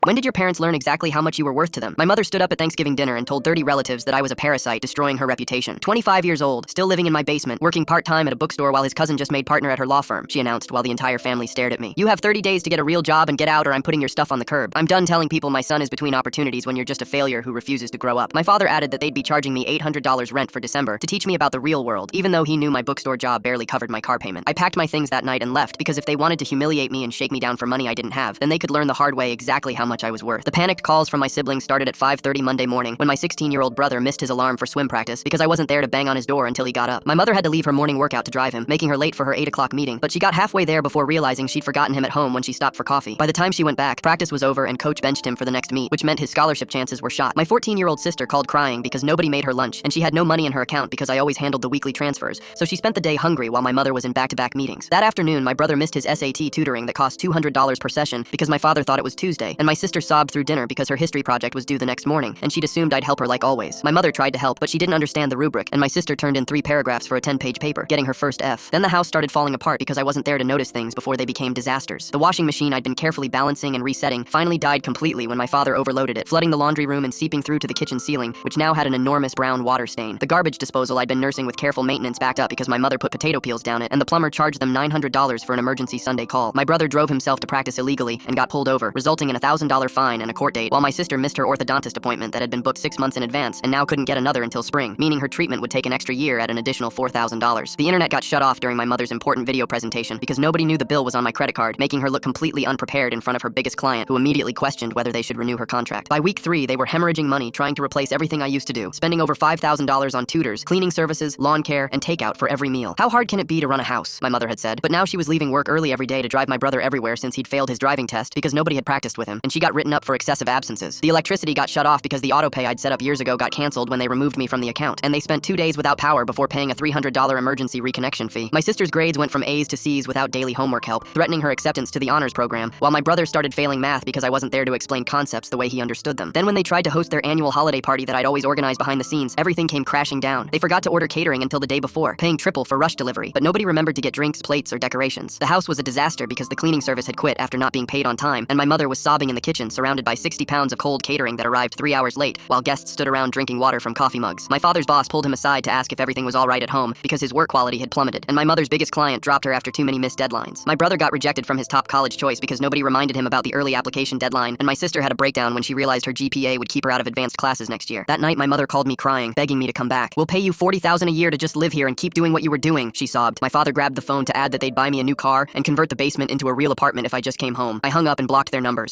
When did your parents learn exactly how much you were worth to them? My mother stood up at Thanksgiving dinner and told 30 relatives that I was a parasite, destroying her reputation. 25 years old, still living in my basement, working part-time at a bookstore while his cousin just made partner at her law firm, she announced while the entire family stared at me. You have 30 days to get a real job and get out, or I'm putting your stuff on the curb. I'm done telling people my son is between opportunities when you're just a failure who refuses to grow up. My father added that they'd be charging me $800 rent for December to teach me about the real world, even though he knew my bookstore job barely covered my car payment. I packed my things that night and left because if they wanted to humiliate me and shake me down for money I didn't have, then they could learn the hard way exactly how much I was worth. The panicked calls from my siblings started at 5:30 Monday morning when my 16-year-old brother missed his alarm for swim practice because I wasn't there to bang on his door until he got up. My mother had to leave her morning workout to drive him, making her late for her 8 o'clock meeting, but she got halfway there before realizing she'd forgotten him at home when she stopped for coffee. By the time she went back, practice was over and coach benched him for the next meet, which meant his scholarship chances were shot. My 14-year-old sister called crying because nobody made her lunch, and she had no money in her account because I always handled the weekly transfers, so she spent the day hungry while my mother was in back-to-back meetings. That afternoon, my brother missed his SAT tutoring that cost $200 per session because my father thought it was Tuesday, and my sister sobbed through dinner because her history project was due the next morning, and she'd assumed I'd help her like always. My mother tried to help, but she didn't understand the rubric, and my sister turned in 3 paragraphs for a 10-page paper, getting her first F. Then the house started falling apart because I wasn't there to notice things before they became disasters. The washing machine I'd been carefully balancing and resetting finally died completely when my father overloaded it, flooding the laundry room and seeping through to the kitchen ceiling, which now had an enormous brown water stain. The garbage disposal I'd been nursing with careful maintenance backed up because my mother put potato peels down it, and the plumber charged them $900 for an emergency Sunday call. My brother drove himself to practice illegally and got pulled over, resulting in a $1,000 fine and a court date, while my sister missed her orthodontist appointment that had been booked 6 months in advance and now couldn't get another until spring, meaning her treatment would take an extra year at an additional $4,000. The internet got shut off during my mother's important video presentation because nobody knew the bill was on my credit card, making her look completely unprepared in front of her biggest client, who immediately questioned whether they should renew her contract. By week 3, they were hemorrhaging money trying to replace everything I used to do, spending over $5,000 on tutors, cleaning services, lawn care, and takeout for every meal. How hard can it be to run a house? My mother had said, but now she was leaving work early every day to drive my brother everywhere since he'd failed his driving test because nobody had practiced with him, and she got written up for excessive absences. The electricity got shut off because the autopay I'd set up years ago got canceled when they removed me from the account, and they spent 2 days without power before paying a $300 emergency reconnection fee. My sister's grades went from A's to C's without daily homework help, threatening her acceptance to the honors program, while my brother started failing math because I wasn't there to explain concepts the way he understood them. Then when they tried to host their annual holiday party that I'd always organized behind the scenes, everything came crashing down. They forgot to order catering until the day before, paying triple for rush delivery, but nobody remembered to get drinks, plates, or decorations. The house was a disaster because the cleaning service had quit after not being paid on time, and my mother was sobbing in the kitchen surrounded by 60 pounds of cold catering that arrived 3 hours late, while guests stood around drinking water from coffee mugs. My father's boss pulled him aside to ask if everything was all right at home because his work quality had plummeted, and my mother's biggest client dropped her after too many missed deadlines. My brother got rejected from his top college choice because nobody reminded him about the early application deadline, and my sister had a breakdown when she realized her GPA would keep her out of advanced classes next year. That night, my mother called me crying, begging me to come back. "We'll pay you $40,000 a year to just live here and keep doing what you were doing," she sobbed. My father grabbed the phone to add that they'd buy me a new car and convert the basement into a real apartment if I just came home. I hung up and blocked their numbers.